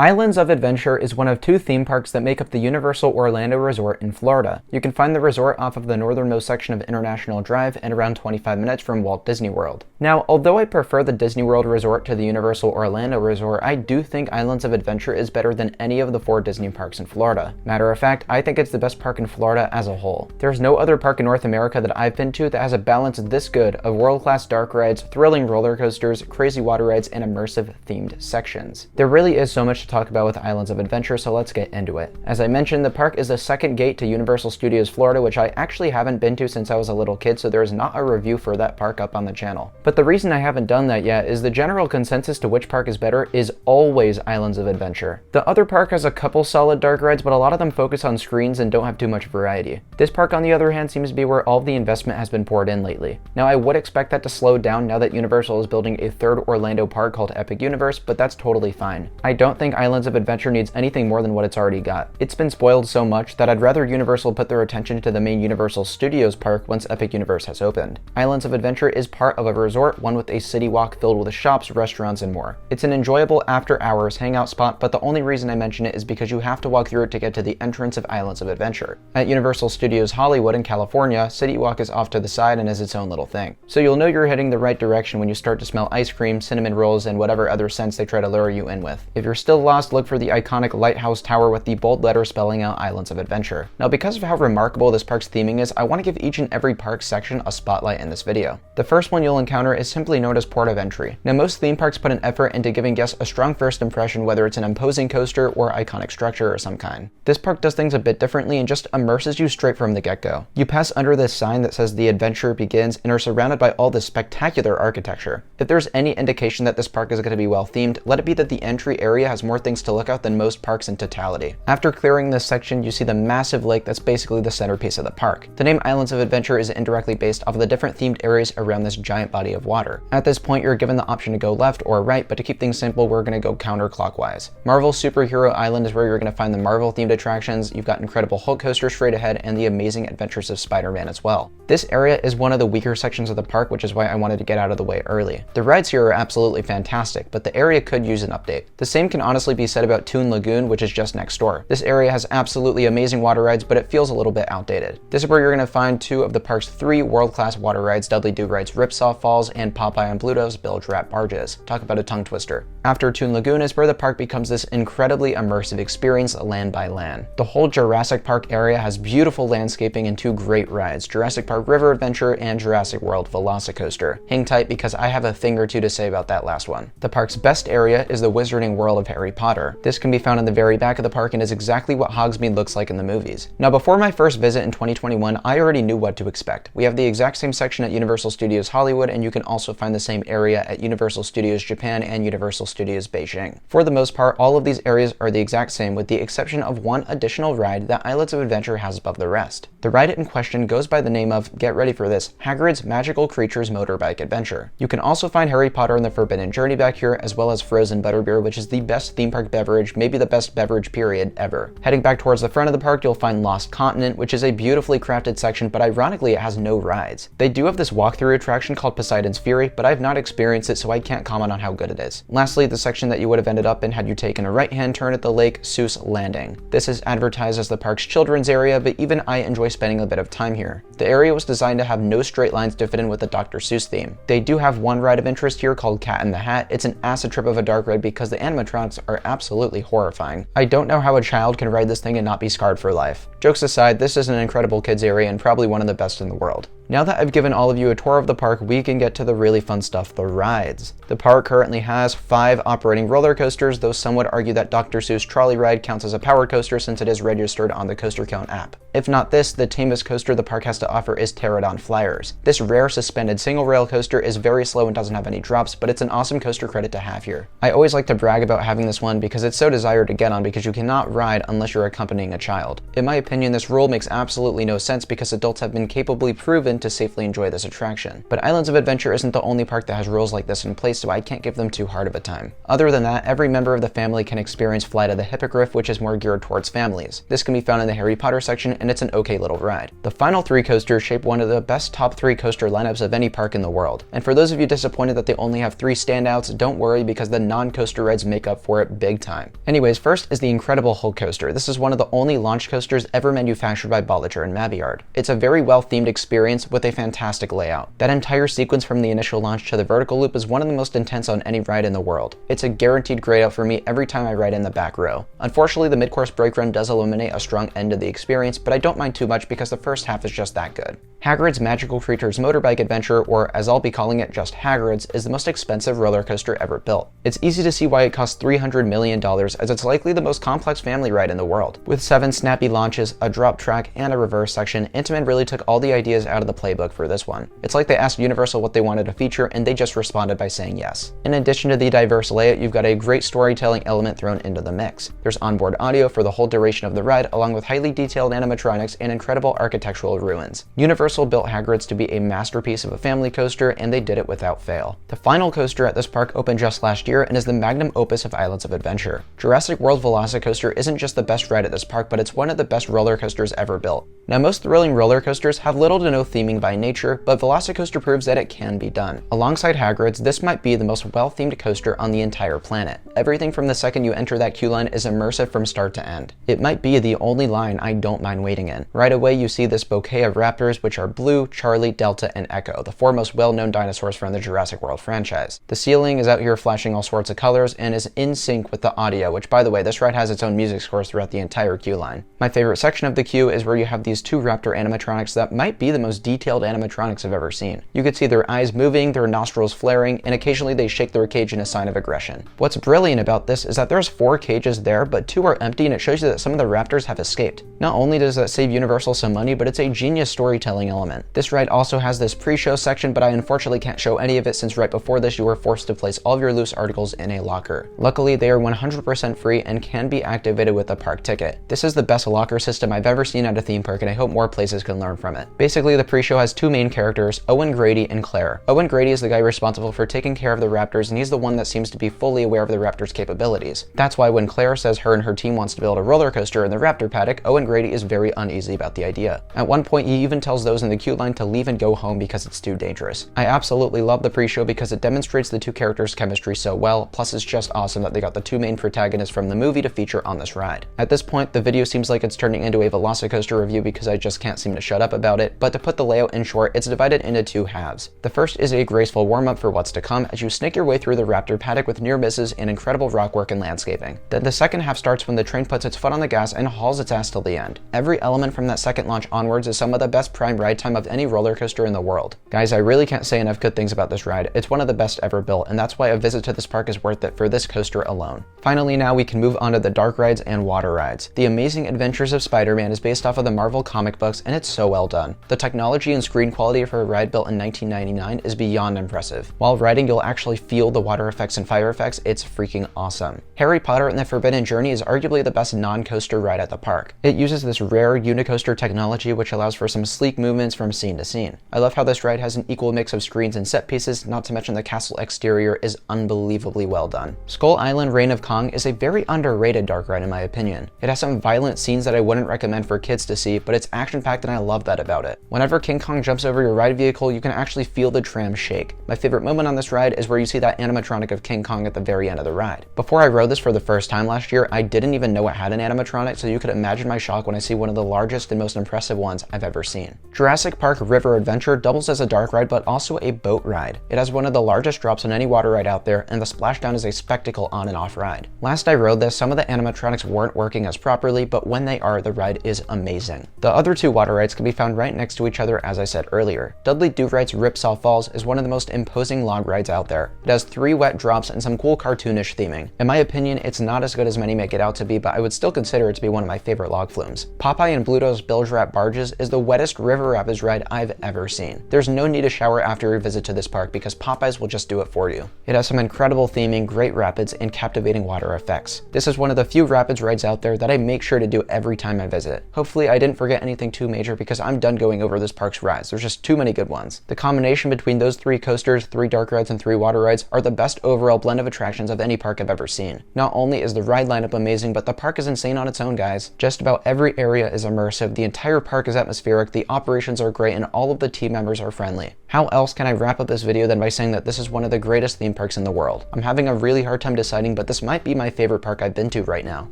Islands of Adventure is one of two theme parks that make up the Universal Orlando Resort in Florida. You can find the resort off of the northernmost section of International Drive and around 25 minutes from Walt Disney World. Now, although I prefer the Disney World Resort to the Universal Orlando Resort, I do think Islands of Adventure is better than any of the 4 Disney parks in Florida. Matter of fact, I think it's the best park in Florida as a whole. There's no other park in North America that I've been to that has a balance this good of world-class dark rides, thrilling roller coasters, crazy water rides, and immersive themed sections. There really is so much to talk about with Islands of Adventure, so let's get into it. As I mentioned, the park is the second gate to Universal Studios Florida, which I actually haven't been to since I was a little kid, so there is not a review for that park up on the channel. But the reason I haven't done that yet is the general consensus to which park is better is always Islands of Adventure. The other park has a couple solid dark rides, but a lot of them focus on screens and don't have too much variety. This park, on the other hand, seems to be where all of the investment has been poured in lately. Now, I would expect that to slow down now that Universal is building a third Orlando park called Epic Universe, but that's totally fine. I don't think Islands of Adventure needs anything more than what it's already got. It's been spoiled so much that I'd rather Universal put their attention to the main Universal Studios park once Epic Universe has opened. Islands of Adventure is part of a resort, one with a city walk filled with shops, restaurants, and more. It's an enjoyable after-hours hangout spot, but the only reason I mention it is because you have to walk through it to get to the entrance of Islands of Adventure. At Universal Studios Hollywood in California, City Walk is off to the side and is its own little thing. So you'll know you're heading the right direction when you start to smell ice cream, cinnamon rolls, and whatever other scents they try to lure you in with. If you're still lost, look for the iconic lighthouse tower with the bold letters spelling out Islands of Adventure. Now, because of how remarkable this park's theming is, I want to give each and every park section a spotlight in this video. The first one you'll encounter is simply known as Port of Entry. Now, most theme parks put an effort into giving guests a strong first impression, whether it's an imposing coaster or iconic structure of some kind. This park does things a bit differently and just immerses you straight from the get-go. You pass under this sign that says the adventure begins and are surrounded by all this spectacular architecture. If there's any indication that this park is going to be well themed, let it be that the entry area has more things to look at than most parks in totality. After clearing this section, you see the massive lake that's basically the centerpiece of the park. The name Islands of Adventure is indirectly based off of the different themed areas around this giant body of water. At this point, you're given the option to go left or right, but to keep things simple, we're going to go counterclockwise. Marvel Superhero Island is where you're going to find the Marvel themed attractions. You've got Incredible Hulk coaster straight ahead and the Amazing Adventures of Spider-Man as well. This area is one of the weaker sections of the park, which is why I wanted to get out of the way early. The rides here are absolutely fantastic, but the area could use an update. The same can honestly be said about Toon Lagoon, which is just next door. This area has absolutely amazing water rides, but it feels a little bit outdated. This is where you're going to find 2 of the park's 3 world-class water rides, Dudley Do-Ride's Ripsaw Falls and Popeye and Bluto's Bilge Rat Barges. Talk about a tongue twister. After Toon Lagoon is where the park becomes this incredibly immersive experience, land by land. The whole Jurassic Park area has beautiful landscaping and 2 great rides, Jurassic Park River Adventure and Jurassic World Velocicoaster. Hang tight because I have a thing or two to say about that last one. The park's best area is the Wizarding World of Harry Potter. This can be found in the very back of the park and is exactly what Hogsmeade looks like in the movies. Now, before my first visit in 2021, I already knew what to expect. We have the exact same section at Universal Studios Hollywood, and you can also find the same area at Universal Studios Japan and Universal Studios Beijing. For the most part, all of these areas are the exact same, with the exception of one additional ride that Islands of Adventure has above the rest. The ride in question goes by the name of, get ready for this, Haggards Magical Creatures Motorbike Adventure. You can also find Harry Potter and the Forbidden Journey back here, as well as frozen butterbeer, which is the best theme park beverage, maybe the best beverage period ever. Heading back towards the front of the park, you'll find Lost Continent, which is a beautifully crafted section, but ironically it has no rides. They do have this walkthrough attraction called Poseidon's Fury, but I've not experienced it, so I can't comment on how good it is. Lastly, the section that you would have ended up in had you taken a right-hand turn at the Lake Seuss Landing. This is advertised as the park's children's area, but even I enjoy spending a bit of time here. The area was designed to have no straight lines to fit in with the Dr. Seuss theme. They do have one ride of interest here called Cat in the Hat. It's an acid trip of a dark ride because the animatronics are absolutely horrifying. I don't know how a child can ride this thing and not be scarred for life. Jokes aside, this is an incredible kids area and probably one of the best in the world. Now that I've given all of you a tour of the park, we can get to the really fun stuff, the rides. The park currently has 5 operating roller coasters, though some would argue that Dr. Seuss Trolley Ride counts as a power coaster since it is registered on the Coaster Count app. If not this, the tamest coaster the park has to offer is Pterodon Flyers. This rare suspended single rail coaster is very slow and doesn't have any drops, but it's an awesome coaster credit to have here. I always like to brag about having this one because it's so desired to get on because you cannot ride unless you're accompanying a child. In my opinion, this rule makes absolutely no sense because adults have been capably proven proven to safely enjoy this attraction. But Islands of Adventure isn't the only park that has rules like this in place, so I can't give them too hard of a time. Other than that, every member of the family can experience Flight of the Hippogriff, which is more geared towards families. This can be found in the Harry Potter section, and it's an okay little ride. The final 3 coasters shape one of the best top 3 coaster lineups of any park in the world. And for those of you disappointed that they only have 3 standouts, don't worry, because the non-coaster rides make up for it big time. Anyways, first is the Incredible Hulk coaster. This is one of the only launch coasters ever manufactured by Bolliger and Mabillard. It's a very well-themed experience with a fantastic layout. That entire sequence from the initial launch to the vertical loop is one of the most intense on any ride in the world. It's a guaranteed grade out for me every time I ride in the back row. Unfortunately, the mid-course brake run does eliminate a strong end of the experience, but I don't mind too much because the first half is just that good. Haggards Magical Creatures Motorbike Adventure, or as I'll be calling it, just Haggards, is the most expensive roller coaster ever built. It's easy to see why it cost $300 million, as it's likely the most complex family ride in the world. With 7 snappy launches, a drop track, and a reverse section, Intamin really took all the ideas out of the playbook for this one. It's like they asked Universal what they wanted to feature, and they just responded by saying yes. In addition to the diverse layout, you've got a great storytelling element thrown into the mix. There's onboard audio for the whole duration of the ride, along with highly detailed animatronics and incredible architectural ruins. Universal built Haggards to be a masterpiece of a family coaster, and they did it without fail. The final coaster at this park opened just last year and is the magnum opus of Islands of Adventure. Jurassic World Velocicoaster isn't just the best ride at this park, but it's one of the best roller coasters ever built. Now, most thrilling roller coasters have little to no theming by nature, but Velocicoaster proves that it can be done. Alongside Haggards, this might be the most well-themed coaster on the entire planet. Everything from the second you enter that queue line is immersive from start to end. It might be the only line I don't mind waiting in. Right away, you see this bouquet of raptors, which are Blue, Charlie, Delta, and Echo, the 4 most well-known dinosaurs from the Jurassic World franchise. The ceiling is out here flashing all sorts of colors and is in sync with the audio, which, by the way, this ride has its own music scores throughout the entire queue line. My favorite section of the queue is where you have these 2 raptor animatronics that might be the most detailed animatronics I've ever seen. You could see their eyes moving, their nostrils flaring, and occasionally they shake their cage in a sign of aggression. What's brilliant about this is that there's 4 cages there, but 2 are empty, and it shows you that some of the raptors have escaped. Not only does that save Universal some money, but it's a genius storytelling element. This ride also has this pre-show section, but I unfortunately can't show any of it since right before this you were forced to place all of your loose articles in a locker. Luckily, they are 100% free and can be activated with a park ticket. This is the best locker system I've ever seen at a theme park, and I hope more places can learn from it. Basically, the pre-show has 2 main characters, Owen Grady and Claire. Owen Grady is the guy responsible for taking care of the raptors, and he's the one that seems to be fully aware of the raptors' capabilities. That's why when Claire says her and her team wants to build a roller coaster in the raptor paddock, Owen Grady is very uneasy about the idea. At one point, he even tells those in the queue line to leave and go home because it's too dangerous. I absolutely love the pre-show because it demonstrates the 2 characters' chemistry so well, plus it's just awesome that they got the 2 main protagonists from the movie to feature on this ride. At this point, the video seems like it's turning into a Velocicoaster review because I just can't seem to shut up about it, but to put the layout in short, it's divided into 2 halves. The first is a graceful warm-up for what's to come as you snake your way through the raptor paddock with near misses and incredible rock work and landscaping. Then the second half starts when the train puts its foot on the gas and hauls its ass till the end. Every element from that second launch onwards is some of the best prime ride time of any roller coaster in the world. Guys, I really can't say enough good things about this ride. It's one of the best ever built, and that's why a visit to this park is worth it for this coaster alone. Finally, now we can move on to the dark rides and water rides. The Amazing Adventures of Spider-Man is based off of the Marvel comic books, and it's so well done. The technology and screen quality for a ride built in 1999 is beyond impressive. While riding, you'll actually feel the water effects and fire effects. It's freaking awesome. Harry Potter and the Forbidden Journey is arguably the best non-coaster ride at the park. It uses this rare unicoaster technology which allows for some sleek movements from scene to scene. I love how this ride has an equal mix of screens and set pieces, not to mention the castle exterior is unbelievably well done. Skull Island Reign of Kong is a very underrated dark ride in my opinion. It has some violent scenes that I wouldn't recommend for kids to see, but it's action-packed and I love that about it. Whenever King Kong jumps over your ride vehicle, you can actually feel the tram shake. My favorite moment on this ride is where you see that animatronic of King Kong at the very end of the ride. Before I rode this for the first time last year, I didn't even know it had an animatronic, so you could imagine my shock when I see one of the largest and most impressive ones I've ever seen. Jurassic Park River Adventure doubles as a dark ride, but also a boat ride. It has one of the largest drops on any water ride out there, and the splashdown is a spectacle on and off ride. Last I rode this, some of the animatronics weren't working as properly, but when they are, the ride is amazing. The other two water rides can be found right next to each other, as I said earlier. Dudley Do-Right's Ripsaw Falls is one of the most imposing log rides out there. It has 3 wet drops and some cool cartoonish theming. In my opinion, it's not as good as many make it out to be, but I would still consider it to be one of my favorite log flumes. Popeye and Bluto's Bilge Rat Barges is the wettest river rapids ride I've ever seen. There's no need to shower after your visit to this park because Popeye's will just do it for you. It has some incredible theming, great rapids, and captivating water effects. This is one of the few rapids rides out there that I make sure to do every time I visit. Hopefully I didn't forget anything too major because I'm done going over this park park's rides. There's just too many good ones. The combination between those 3 coasters, 3 dark rides, and 3 water rides are the best overall blend of attractions of any park I've ever seen. Not only is the ride lineup amazing, but the park is insane on its own, guys. Just about every area is immersive, the entire park is atmospheric, the operations are great, and all of the team members are friendly. How else can I wrap up this video than by saying that this is one of the greatest theme parks in the world? I'm having a really hard time deciding, but this might be my favorite park I've been to right now.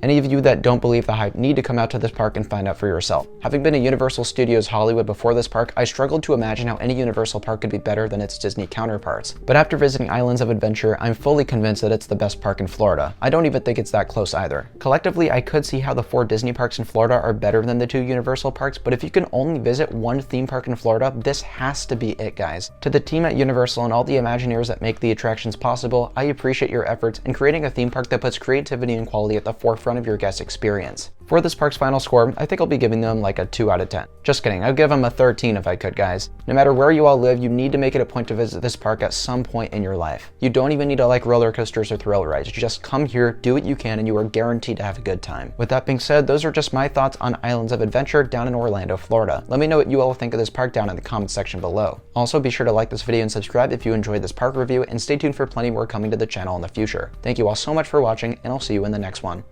Any of you that don't believe the hype need to come out to this park and find out for yourself. Having been a Universal Studios Hollywood before this park, I struggled to imagine how any Universal park could be better than its Disney counterparts. But after visiting Islands of Adventure, I'm fully convinced that it's the best park in Florida. I don't even think it's that close either. Collectively, I could see how the 4 Disney parks in Florida are better than the 2 Universal parks, but if you can only visit one theme park in Florida, this has to be it, guys. To the team at Universal and all the Imagineers that make the attractions possible, I appreciate your efforts in creating a theme park that puts creativity and quality at the forefront of your guest experience. For this park's final score, I think I'll be giving them like a 2 out of 10. Just kidding, I'd give them a 13 if I could, guys. No matter where you all live, you need to make it a point to visit this park at some point in your life. You don't even need to like roller coasters or thrill rides. You just come here, do what you can, and you are guaranteed to have a good time. With that being said, those are just my thoughts on Islands of Adventure down in Orlando, Florida. Let me know what you all think of this park down in the comments section below. Also, be sure to like this video and subscribe if you enjoyed this park review, and stay tuned for plenty more coming to the channel in the future. Thank you all so much for watching, and I'll see you in the next one.